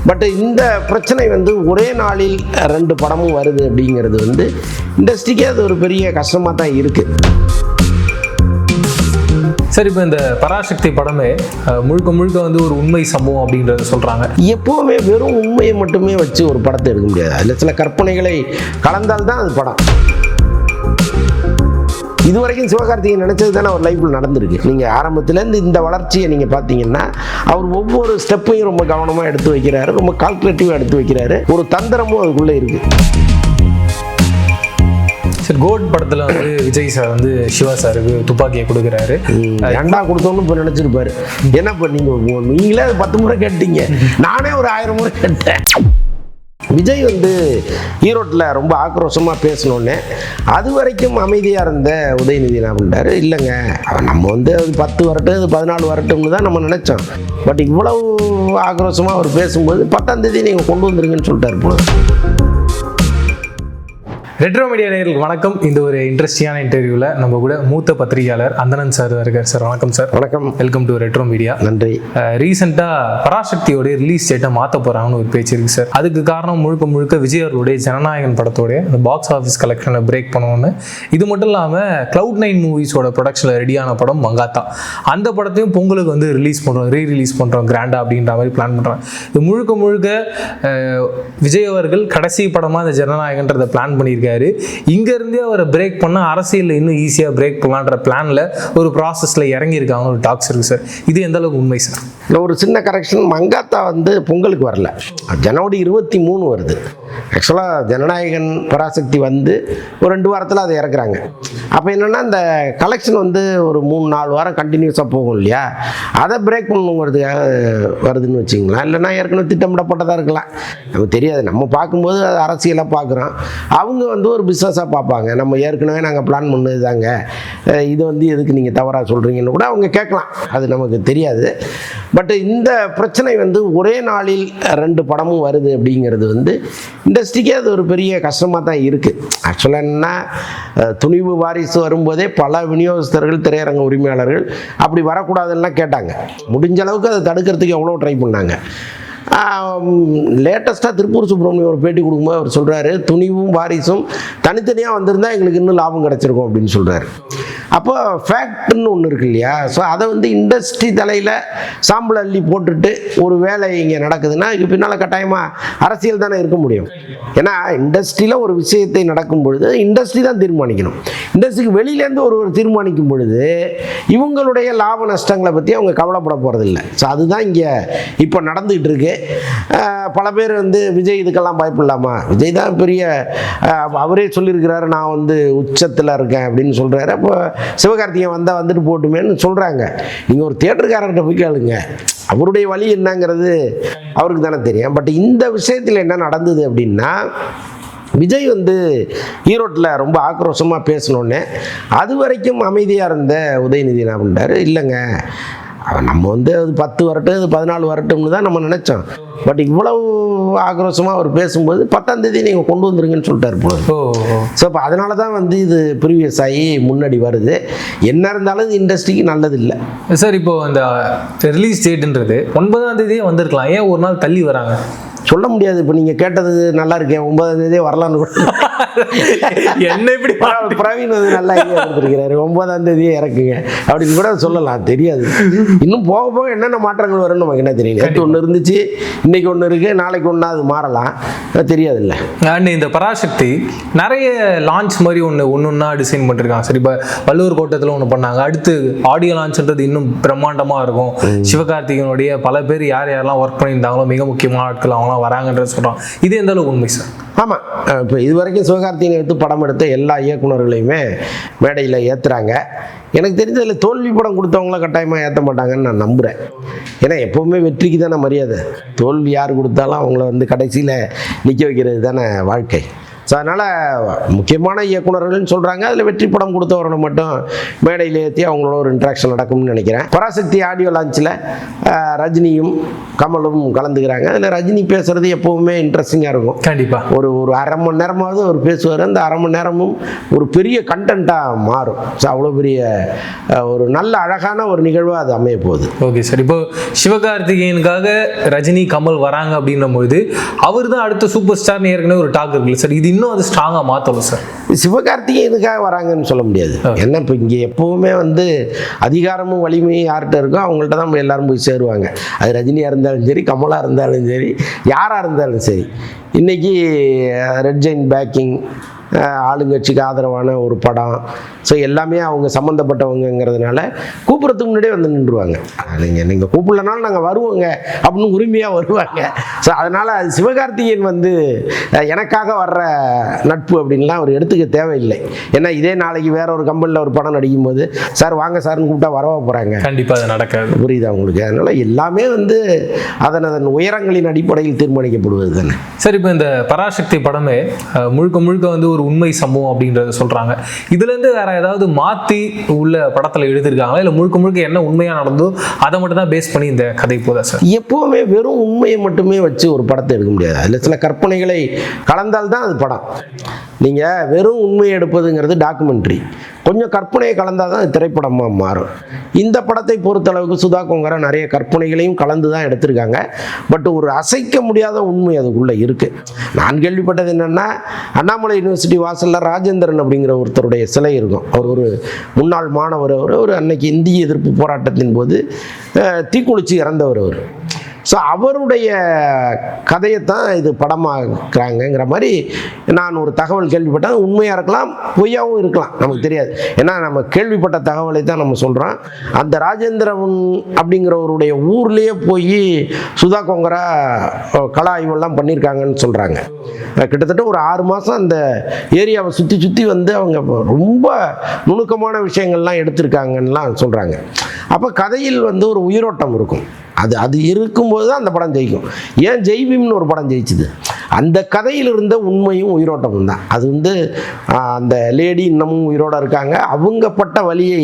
But இந்த பிரச்சனை வந்து ஒரே நாளில் 2 படமும் வருது அப்படிங்கிறது வந்து இண்டஸ்ட்ரிக்கே அது ஒரு பெரிய கஷ்டமாக தான் இருக்குது. சார், இப்போ இந்த பராசக்தி படமே முழுக்க முழுக்க வந்து ஒரு உண்மை சம்பவம் அப்படின்றத சொல்கிறாங்க. எப்போவுமே வெறும் உண்மையை மட்டுமே வச்சு ஒரு படத்தை எடுக்க முடியாது. அதில் சில கற்பனைகளை கலந்தால்தான் அது படம். இதுவரைக்கும் சிவகார்த்திகேயன் நினைச்சது தானே அவர் லைஃப்பில் நடந்திருக்கு. நீங்கள் ஆரம்பத்துலேருந்து இந்த வளர்ச்சியை நீங்கள் பார்த்தீங்கன்னா அவர் ஒவ்வொரு ஸ்டெப்பையும் ரொம்ப கவனமாக எடுத்து வைக்கிறாரு, ரொம்ப கால்குலேட்டிவாக எடுத்து வைக்கிறாரு. ஒரு தந்திரமும் அதுக்குள்ளே இருக்குது. சார், கோட் படத்தில் வந்து விஜய் சார் வந்து சிவா சாருக்கு துப்பாக்கியை கொடுக்குறாரு. ரெண்டா கொடுத்தோன்னு இப்போ நினச்சிருப்பாரு. ஏன்னா இப்போ நீங்களே 10 முறை கேட்டீங்க, நானே ஒரு 1000 முறை கேட்டேன். விஜய் வந்து ஈரோட்டில் ரொம்ப ஆக்ரோஷமாக பேசணுன்னே அது வரைக்கும் அமைதியாக இருந்த உதயநிதி என்ன பண்ணிட்டாரு, இல்லைங்க நம்ம வந்து அது 10 வரட்டும் அது 14 வரட்டும்னு தான் நம்ம நினச்சோம். பட் இவ்வளவு ஆக்ரோஷமாக அவர் பேசும்போது 10ஆம் தேதி நீங்கள் கொண்டு வந்துருங்கன்னு சொல்லிட்டாரு போல. ரெட்ரோ மீடியா நேயர்களுக்கு வணக்கம். இந்த ஒரு இன்ட்ரெஸ்டிங்கான இன்டர்வியூவில் நம்ம கூட மூத்த பத்திரிகையாளர் அந்தணன் சார் இருக்கார். சார் வணக்கம் சார். வணக்கம். Welcome to retro media. நன்றி. ரீசெண்டாக பராசக்தியோடைய ரிலீஸ் டேட்டை மாற்ற போகிறாங்கன்னு ஒரு பேச்சு இருக்குது சார். அதுக்கு காரணம் முழுக்க விஜய் அவர்களுடைய ஜனநாயகன் படத்தோடைய அந்த பாக்ஸ் ஆஃபீஸ் கலெக்ஷனை பிரேக் பண்ணுவோன்னு. இது மட்டும் இல்லாமல் Cloud9 மூவிஸோட ப்ரொடக்ஷனில் ரெடியான படம் மங்காத்தா, அந்த படத்தையும் பொங்கலுக்கு வந்து ரிலீஸ் பண்ணுறோம், ரீரிலீஸ் பண்ணுறோம் கிராண்டா அப்படின்ற மாதிரி பிளான் பண்ணுறாங்க. இது முழுக்க விஜய் அவர்கள் கடைசி படமாக அந்த ஜனநாயகன்றதை பிளான் பண்ணியிருக்காரு. இங்க இருந்தே அவரை பிரேக் பண்ண அரசியல் இன்னும் ஈஸியா பிரேக் பண்ணலான்ற பிளான்ல ஒரு ப்ராசஸ்ல இறங்கி இருக்காங்க ஒரு டாக்ஸ் இருக்கு சார். இது எந்த அளவுக்கு உண்மை சார்? ஒரு சின்ன கரெக்ஷன், மங்காத்தா வந்து பொங்கலுக்கு வரல, ஜனவரி 23 வருது. ஆக்சுவலாக ஜனநாயகன் பராசக்தி வந்து ஒரு 2 வாரத்தில் அதை இறக்குறாங்க. அப்போ என்னென்னா இந்த கலெக்ஷன் வந்து ஒரு 3-4 வாரம் கண்டினியூஸாக போகும் இல்லையா, அதை பிரேக் பண்ணணுங்கிறதுக்காக வருதுன்னு வச்சுங்களேன். இல்லைன்னா ஏற்கனவே திட்டமிடப்பட்டதாக இருக்கலாம், நமக்கு தெரியாது. நம்ம பார்க்கும்போது அது அரசியலாக பார்க்குறோம், அவங்க வந்து ஒரு பிஸ்னஸாக பார்ப்பாங்க. நம்ம ஏற்கனவே நாங்கள் பிளான் பண்ணது தாங்க, இது வந்து எதுக்கு நீங்கள் தவறாக சொல்கிறீங்கன்னு கூட அவங்க கேட்கலாம், அது நமக்கு தெரியாது. பட் இந்த பிரச்சனை வந்து ஒரே நாளில் 2 படமும் வருது அப்படிங்கிறது வந்து இண்டஸ்ட்ரிக்கே அது ஒரு பெரிய கஷ்டமாக தான் இருக்குது. ஆக்சுவலாக என்னென்னா, துணிவு வாரிசு வரும்போதே பல விநியோகஸ்தர்கள் திரையரங்க உரிமையாளர்கள் அப்படி வரக்கூடாதுன்னா கேட்டாங்க. முடிஞ்ச அளவுக்கு அதை தடுக்கிறதுக்கு எவ்வளோ ட்ரை பண்ணாங்க. லேட்டஸ்ட்டாக திருப்பூர் சுப்ரமணியம் ஒரு பேட்டி கொடுக்கும்போது அவர் சொல்கிறாரு, துணிவும் வாரிசும் தனித்தனியாக வந்திருந்தால் எங்களுக்கு இன்னும் லாபம் கிடச்சிருக்கும் அப்படின்னு சொல்கிறாரு. அப்போ ஃபேக்ட்னு ஒன்று இருக்கு இல்லையா, ஸோ அதை வந்து இண்டஸ்ட்ரி தலையில் சாம்பல் அள்ளி போட்டுட்டு ஒரு வேலை இங்கே நடக்குதுன்னா இது பின்னால் கட்டாயமாக அரசியல் தானே இருக்க முடியும். ஏன்னா இண்டஸ்ட்ரியில் ஒரு விஷயத்தை நடக்கும் பொழுது இண்டஸ்ட்ரி தான் தீர்மானிக்கணும். இண்டஸ்ட்ரிக்கு வெளியிலேருந்து ஒரு தீர்மானிக்கும் பொழுது இவங்களுடைய லாப நஷ்டங்களை பற்றி அவங்க கவலைப்பட போகிறதில்ல. ஸோ அதுதான் இங்கே இப்போ நடந்துகிட்டு இருக்கு. பல பேர் வந்து விஜய் இதுக்கெல்லாம் பயப்படலாமா, விஜய் தான் பெரிய, அவரே சொல்லியிருக்கிறாரு நான் வந்து உச்சத்தில் இருக்கேன் அப்படின்னு சொல்கிறாரு. அப்போ சிவகார்த்திகேயன் வந்தால் வந்துட்டு போட்டுமேன்னு சொல்கிறாங்க. நீங்கள் ஒரு தியேட்டருக்காரர்கிட்ட போய் கேளுங்க, அவருடைய வழி என்னங்கிறது அவருக்கு தானே தெரியும். பட் இந்த விஷயத்தில் என்ன நடந்தது அப்படின்னா, விஜய் வந்து ஈரோட்டில் ரொம்ப ஆக்ரோஷமாக பேசணுன்னே அது வரைக்கும் அமைதியாக இருந்த உதயநிதி என்ன பண்ணிட்டாரு, இல்லைங்க நம்ம வந்து அது 10 வரட்டும் அது 14 வரட்டும்னு தான் நம்ம நினச்சோம். பட் இவ்வளவு ஆக்ரோஷமாக அவர் பேசும்போது 10ஆம் தேதி நீங்கள் கொண்டு வந்துருங்கன்னு சொல்லிட்டாரு போல. ஸோ இப்போ அதனால தான் வந்து இது ப்ரீவியஸ் ஆகி முன்னாடி வருது. என்ன இருந்தாலும் இது இண்டஸ்ட்ரிக்கு நல்லது இல்லை சார். இப்போ இந்த ரிலீஸ் டேட்ன்றது 9ஆம் தேதியே வந்திருக்கலாம், ஏன் ஒரு நாள் தள்ளி வராங்க? சொல்ல முடியாது. இப்போ நீங்கள் கேட்டது நல்லா இருக்கேன், 9ஆம் தேதியே வரலான்னு கூட என்ன இப்படி பிரவீன் வந்து நல்லா எடுத்துருக்கிறாரு, 9ஆம் தேதியே இறக்குங்க அப்படின்னு கூட சொல்லலாம், தெரியாது. இன்னும் போக போக என்னென்ன மாற்றங்கள் வரும்னு நமக்கு என்ன தெரியும். நேற்று ஒன்று இருந்துச்சு, இன்னைக்கு ஒன்று இருக்குது, நாளைக்கு ஒன்றா அது மாறலாம், தெரியாது இல்லை. அண்ட் இந்த பராசக்தி நிறைய லான்ச் மாதிரி ஒன்றா டிசைன் பண்ணிருக்காங்க. சரி, இப்போ வள்ளுவர் கோட்டத்தில் ஒன்று பண்ணாங்க, அடுத்து ஆடியோ லான்ச்ன்றது இன்னும் பிரம்மாண்டமாக இருக்கும். சிவகார்த்திகேயனுடைய பல பேர் யார் யாரெல்லாம் ஒர்க் பண்ணியிருந்தாங்களோ மிக முக்கியமான ஆட்கள் அவங்களாம் வராங்கன்றது சொல்கிறாங்க. இது எந்த அளவுக்கு உண்மை சார்? ஆமாம், இப்போ இது வரைக்கும் சிவகார்த்திகேயனை எடுத்து படம் எடுத்த எல்லா இயக்குநர்களையுமே மேடையில் ஏற்றுறாங்க. எனக்கு தெரிஞ்சதில் தோல்வி படம் கொடுத்தவங்களாம் கட்டாயமாக ஏற்ற மாட்டாங்கன்னு நான் நம்புகிறேன். ஏன்னா எப்போவுமே வெற்றிக்கு தானே மரியாதை, தோல்வி யார் கொடுத்தாலும் அவங்கள வந்து கடைசியில் நிற்க வைக்கிறது தானே வாழ்க்கை. ஸோ அதனால் முக்கியமான இயக்குனர்கள்னு சொல்கிறாங்க. அதில் வெற்றி படம் கொடுத்தவரை மட்டும் மேடையில் ஏற்றி அவங்களோட ஒரு இன்ட்ராக்ஷன் நடக்கும்னு நினைக்கிறேன். பராசக்தி ஆடியோ லான்ச்சில் ரஜினியும் கமலும் கலந்துக்கிறாங்க. அதில் ரஜினி பேசுகிறது எப்போவுமே இன்ட்ரெஸ்டிங்காக இருக்கும். கண்டிப்பாக ஒரு அரை மணி நேரமாவது அவர் பேசுவார். அந்த அரை மணி நேரமும் ஒரு பெரிய கண்டென்ட்டாக மாறும். ஸோ அவ்வளோ பெரிய ஒரு நல்ல அழகான ஒரு நிகழ்வாக அது அமைய போகுது. Okay sir. இப்போ சிவகார்த்திகேயனுக்காக ரஜினி கமல் வராங்க அப்படின்னும் போது அவர் தான் அடுத்த சூப்பர் ஸ்டார்னு ஏற்கனவே ஒரு டாக் இருக்குல்ல சார், இது இன்னும் அது ஸ்ட்ராங்காக மாற்றணும் சார். சிவகார்த்திகேயனுக்காக வராங்கன்னு சொல்ல முடியாது. ஏன்னா இப்போ இங்கே எப்போவுமே வந்து அதிகாரமும் வலிமையும் யார்கிட்ட இருக்கோ அவங்கள்ட்ட தான் எல்லாரும் போய் சேருவாங்க. அது ரஜினியாக இருந்தாலும் சரி, கமலாக இருந்தாலும் சரி, யாராக இருந்தாலும் சரி. இன்றைக்கி ரெட் ஜெயின் பேக்கிங், ஆளுங்கட்சிக்கு ஆதரவான ஒரு படம், ஸோ எல்லாமே அவங்க சம்மந்தப்பட்டவங்கிறதுனால கூப்பிட்றதுக்கு முன்னாடியே வந்து நின்றுவாங்க. நீங்கள் கூப்பிடலனாலும் நாங்கள் வருவோங்க அப்படின்னு உரிமையாக வருவாங்க. ஸோ அதனால் அது சிவகார்த்திகேயன் வந்து எனக்காக வர்ற நட்பு அப்படின்லாம் அவர் எடுத்துக்க தேவையில்லை. ஏன்னா இதே நாளைக்கு வேற ஒரு கம்பெனியில் ஒரு படம் நடிக்கும்போது சார் வாங்க சார்னு கூப்பிட்டா வரவா போகிறாங்க? கண்டிப்பாக அது நடக்காது. புரியுதா உங்களுக்கு? அதனால் எல்லாமே வந்து அதன் உயரங்களின் அடிப்படையில் தீர்மானிக்கப்படுவது தானே சார். இப்போ இந்த பராசக்தி படமே முழுக்க முழுக்க வந்து ஒரு உண்மை சம்பவம் அப்படின்றத சொல்றாங்க. இதுல இருந்து வேற ஏதாவது மாத்தி உள்ள படத்துல எழுதிருக்காங்களா, இல்ல முழுக்க முழுக்க என்ன உண்மையா நடந்தோ அதை மட்டும் தான் பேஸ் பண்ணி இந்த கதை போதா சார்? எப்பவுமே வெறும் உண்மையை மட்டுமே வச்சு ஒரு படத்தை எடுக்க முடியாது. அதில் சில கற்பனைகளை கலந்தால்தான் அது படம். நீங்கள் வெறும் உண்மையை எடுப்பதுங்கிறது டாக்குமெண்ட்ரி. கொஞ்சம் கற்பனையை கலந்தால் தான் திரைப்படமாக மாறும். இந்த படத்தை பொறுத்தளவுக்கு சுதா கொங்கரா நிறைய கற்பனைகளையும் கலந்து தான் எடுத்திருக்காங்க. பட் ஒரு அசைக்க முடியாத உண்மை அதுக்குள்ளே இருக்குது. நான் கேள்விப்பட்டது என்னென்னா, அண்ணாமலை யூனிவர்சிட்டி வாசலில் ராஜேந்திரன் அப்படிங்கிற ஒருத்தருடைய சிலை இருக்கும். அவர் ஒரு முன்னாள் மாணவர். ஒரு அன்னைக்கு இந்திய எதிர்ப்பு போராட்டத்தின் போது தீக்குளிச்சு இறந்தவர் அவர். ஸோ அவருடைய கதையைத்தான் இது படமாக்குறாங்கங்கிற மாதிரி நான் ஒரு தகவல் கேள்விப்பட்டேன். உண்மையாக இருக்கலாம், பொய்யாகவும் இருக்கலாம், நமக்கு தெரியாது. ஏன்னா நம்ம கேள்விப்பட்ட தகவலை தான் நம்ம சொல்கிறோம். அந்த ராஜேந்திரன் அப்படிங்கிறவருடைய ஊர்லேயே போய் சுதா கொங்கரா கள ஆய்வெல்லாம் பண்ணியிருக்காங்கன்னு சொல்கிறாங்க. கிட்டத்தட்ட ஒரு 6 மாதம் அந்த ஏரியாவை சுற்றி சுற்றி வந்து அவங்க ரொம்ப நுணுக்கமான விஷயங்கள்லாம் எடுத்திருக்காங்கன்னெலாம் சொல்கிறாங்க. அப்போ கதையில் வந்து ஒரு உயிரோட்டம் இருக்கும். அது இருக்கும்போது தான் அந்த படம் ஜெயிக்கும். ஏன் ஜெய்பீம்னு ஒரு படம் ஜெயிச்சுது? அந்த கதையில் இருந்த உண்மையும் உயிரோட்டமும் தான். அது வந்து அந்த லேடி இன்னமும் உயிரோடு இருக்காங்க. அவங்க பட்ட வழியை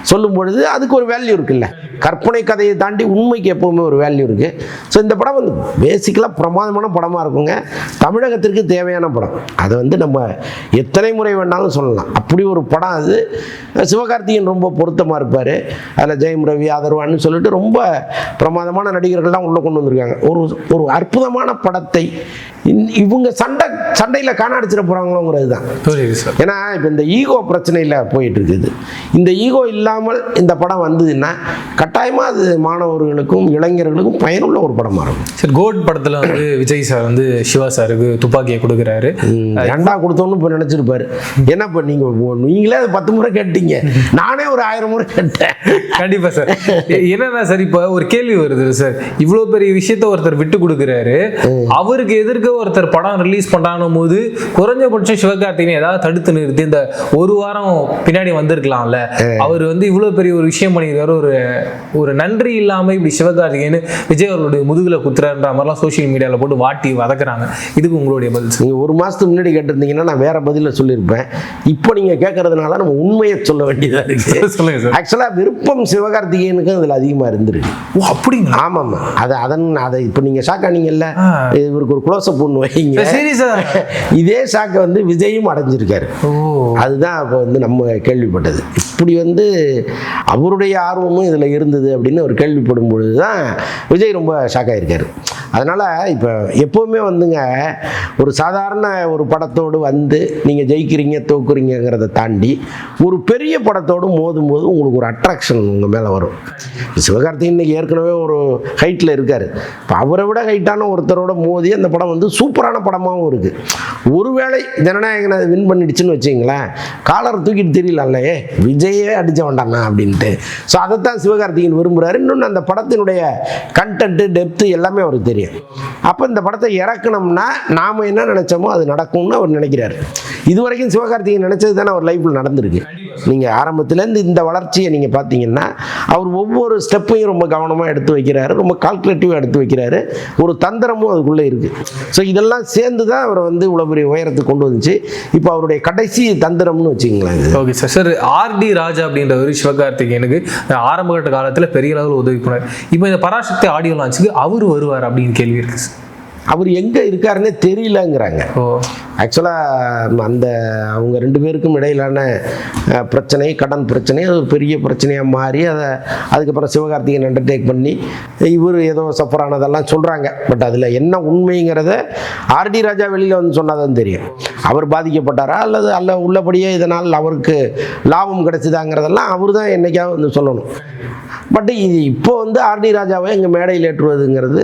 சொல்லும் பொழுது அதுக்கு ஒரு வேல்யூ இருக்குல்ல. கற்பனை கதையை தாண்டி உண்மைக்கு எப்போவுமே ஒரு வேல்யூ இருக்குது. ஸோ இந்த படம் வந்து பேசிக்கலாக பிரமாதமான படமாக இருக்குங்க. தமிழகத்திற்கு தேவையான படம். அதை வந்து நம்ம எத்தனை முறை வேணாலும் சொல்லலாம். அப்படி ஒரு படம் அது. சிவகார்த்திகேயன் ரொம்ப பொருத்தமாக இருப்பார். அதில் ஜெயம் ரவி, ஆதர்வான்னு சொல்லிட்டு ரொம்ப பிரமாதமான நடிகர்கள்லாம் உள்ளே கொண்டு வந்திருக்காங்க. ஒரு அற்புதமான படத்தை இவங்க சண்டையில் காணாடிச்சிட போகிறாங்களோங்கிறது தான். ஏன்னா இப்போ இந்த ஈகோ பிரச்சனையில் போயிட்டு இருக்குது. இந்த ஈகோ இல்லாமல் இந்த படம் வந்ததுன்னா கட்டாயமாக அது மாணவர்களுக்கும் இளைஞர்களுக்கும் பயனுள்ள ஒரு படமாக இருக்கும். சரி, கோட் படத்தில் வந்து விஜய் சார் வந்து சிவா சாருக்கு துப்பாக்கியை கொடுக்குறாரு. ரெண்டா கொடுத்தோன்னு இப்போ நினச்சிருப்பாரு. ஏன்னா இப்போ நீங்களே 10 முறை கேட்டீங்க, நானே ஒரு 1000 முறை கேட்டேன். கண்டிப்பாக சார். என்னன்னா சார், இப்போ ஒரு கேள்வி வருது சார். இவ்வளோ பெரிய விஷயத்த ஒருத்தர் விட்டு கொடுக்குறாரு, அவருக்கு எதிர்க்க ஒருத்தர் படம் ரிலீஸ் பண்ணானும் போது குறைஞ்சபட்சம் சிவகார்த்திகேயன் ஏதாவது தடுத்து நிறுத்தி இந்த ஒரு வாரம் பின்னாடி வந்திருக்கலாம்ல. அவர் வந்து இவ்வளவு பெரிய ஒரு விஷயம் பண்ணியிருக்காரு, ஒரு நன்றி இல்லாம இப்படி சிவகார்த்திகேயன் விஜய் அவர்களுடைய முதுகுல குத்துறன்ற மாதிரிலாம் சோசியல் மீடியாவில் போட்டு வாட்டி வதக்குறாங்க. இதுக்கு உங்களுடைய பதில்? நீங்க ஒரு மாசத்துக்கு முன்னாடி கேட்டிருந்தீங்கன்னா நான் வேற பதில சொல்லியிருப்பேன். இப்போ நீங்க கேட்கறதுனால நம்ம உண்மையை சொல்ல வேண்டியதா இருக்கு. சொல்லுங்க சார். ஆக்சுவலா விருப்பம் சிவகார்த்திகேயனுக்கு அதுல அதிகமா இருந்திருக்கு. ஓ அப்படிங்களா? ஆமாம். அதை இப்போ நீங்க ஷாக் ஆனீங்கல்ல, இவருக்கு ஒரு க்ளோஸ் அப் ஒன்று வைங்க. சரி சார். இதே ஷாக்கை வந்து விஜயும் அடைஞ்சிருக்காரு. அதுதான் இப்போ வந்து நம்ம கேள்விப்பட்டது. இப்படி வந்து அவருடைய ஆர்வமும் இதில் இருந்தது அப்படின்னு ஒரு கேள்விப்படும் பொழுது தான் விஜய் ரொம்ப ஷாக் ஆகியிருக்காரு. அதனால் இப்போ எப்போவுமே வந்துங்க ஒரு சாதாரண ஒரு படத்தோடு வந்து நீங்கள் ஜெயிக்கிறீங்க தோக்குறீங்கிறத தாண்டி ஒரு பெரிய படத்தோடு மோதும் போது உங்களுக்கு ஒரு அட்ராக்ஷன் உங்கள் மேலே வரும். சிவகார்த்திகேயன் இன்னைக்கு ஏற்கனவே ஒரு ஹைட்டில் இருக்கார். இப்போ அவரை விட ஹைட்டான ஒருத்தரோட மோதி அந்த படம் வந்து சூப்பரான படமாகவும் இருக்குது. ஒருவேளை ஜனநாயகன் அதை வின் பண்ணிடுச்சுன்னு வச்சிங்களேன், காலரை தூக்கிட்டு தெரியலாம்லையே விஜயே அடித்த வேண்டாண்ணா அப்படின்ட்டு. ஸோ அதைத்தான் சிவகார்த்திகேயன் விரும்புகிறாரு. இன்னொன்று அந்த படத்தினுடைய கண்டென்ட்டு டெப்த்து எல்லாமே அவருக்கு தெரியும். அப்போ இந்த படத்தை இறக்கணும்னா நாம் என்ன நினைச்சோமோ அது நடக்கும்னு அவர் நினைக்கிறார். இதுவரைக்கும் சிவகார்த்திகேயன் நினைச்சது தானே அவர் லைஃப்பில் நடந்திருக்கு. நீங்கள் ஆரம்பத்துலேருந்து இந்த வளர்ச்சியை நீங்கள் பார்த்தீங்கன்னா அவர் ஒவ்வொரு ஸ்டெப்பையும் ரொம்ப கவனமாக எடுத்து வைக்கிறாரு, ரொம்ப கால்குலேட்டிவாக எடுத்து வைக்கிறாரு, ஒரு தந்திரமும் அதுக்குள்ளே இருக்குது. ஸோ இதெல்லாம் சேர்ந்து தான் அவரை வந்து இவ்வளோ பெரிய உயரத்துக்கு கொண்டு வந்துச்சு. இப்போ அவருடைய கடைசி தந்திரம்னு வச்சுங்களேன். Okay sir. சார் ஆர்டி ராஜா அப்படின்றவர் சிவகார்த்திகேயனுக்கு ஆரம்ப கட்ட காலத்தில் பெரிய அளவில் உதவி பண்ணார். இப்போ இந்த பராசக்தி ஆடியோ லான்ச்சுக்கு அவர் வருவார் அப்படின்னு கேள்வி இருக்கு சார். அவர் எங்கே இருக்காருன்னே தெரியலங்கிறாங்க. ஆக்சுவலாக அந்த அவங்க 2 பேருக்கும் இடையிலான பிரச்சனை, கடன் பிரச்சனை, அது ஒரு பெரிய பிரச்சனையாக மாறி அதுக்கப்புறம் சிவகார்த்திகேயன் அண்டர்டேக் பண்ணி இவர் ஏதோ சஃபர் ஆனதெல்லாம் சொல்கிறாங்க. பட் அதில் என்ன உண்மைங்கிறத ஆர்டி ராஜா வெளியில் வந்து சொன்னாதான் தெரியும். அவர் பாதிக்கப்பட்டாரா அல்ல உள்ளபடியே இதனால் அவருக்கு லாபம் கிடைச்சிதாங்கிறதெல்லாம் அவர் தான் என்னைக்காவது வந்து சொல்லணும். பட் இது இப்போ வந்து ஆர்டி ராஜாவை எங்கள் மேடையில் ஏற்றுவதுங்கிறது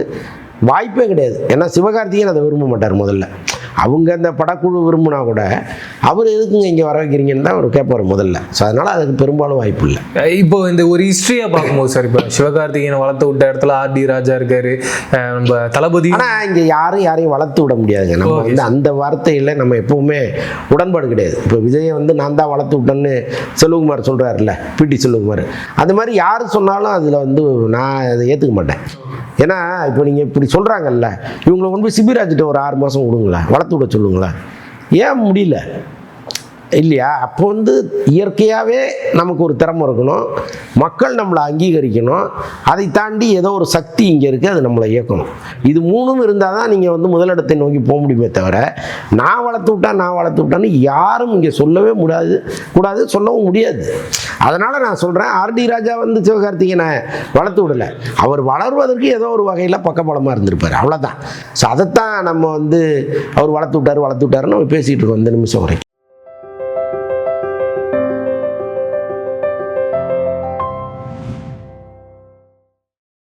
வாய்ப்பே கிடையாது. ஏன்னா சிவகார்த்திகேயன் அதை விரும்ப மாட்டார். முதல்ல அவங்க அந்த படக்குழு விரும்பினா கூட அவர் எதுக்குங்க இங்கே வர வைக்கிறீங்கன்னு தான் அவர் கேட்பார் முதல்ல. ஸோ அதனால் அதுக்கு பெரும்பாலும் வாய்ப்பு இல்லை. இப்போ இந்த ஒரு ஹிஸ்ட்ரியாக பார்க்கும்போது சார், இப்போ சிவகார்த்திகேயனை வளர்த்து விட்ட இடத்துல ஆர்டி ராஜா இருக்காரு, நம்ம தளபதி. ஆனால் இங்கே யாரையும் வளர்த்து விட முடியாதுங்க. நம்ம வந்து அந்த வார்த்தையில் நம்ம எப்பவுமே உடன்பாடு கிடையாது. இப்போ விஜயை வந்து நான் தான் வளர்த்து விட்டேன்னு செல்வகுமார் சொல்கிறாருல்ல, பிடி செல்வகுமார், அந்த மாதிரி யார் சொன்னாலும் அதில் வந்து நான் அதை ஏற்றுக்க மாட்டேன். ஏன்னா இப்போ நீங்கள் இப்படி சொல்கிறாங்கல்ல, இவங்களை கொண்டு போய் சிபிராஜிட்ட ஒரு 6 மாதம் விடுங்களேன், வளர்த்து விட சொல்லுங்களேன், ஏன் முடியல இல்லையா? அப்போ வந்து இயற்கையாகவே நமக்கு ஒரு திறமை இருக்கணும், மக்கள் நம்மளை அங்கீகரிக்கணும், அதை தாண்டி ஏதோ ஒரு சக்தி இங்கே இருக்குது, அது நம்மளை இயக்கணும். இது 3ம் இருந்தால் தான் நீங்கள் வந்து முதலிடத்தை நோக்கி போக முடியுமே தவிர நான் வளர்த்து விட்டான்னு யாரும் இங்கே சொல்லவே கூடாது, சொல்லவும் முடியாது. அதனால் நான் சொல்கிறேன், ஆர்டி ராஜா வந்து சிவகார்த்திகேயனை வளர்த்து விடலை, அவர் வளர்வதற்கு ஏதோ ஒரு வகையில் பக்கபலமாக இருந்திருப்பார், அவ்வளோதான். ஸோ அதைத்தான் நம்ம வந்து அவர் வளர்த்து விட்டாருன்னு நம்ம பேசிகிட்டு இருக்கோம் இந்த நிமிஷம் வரைக்கும்.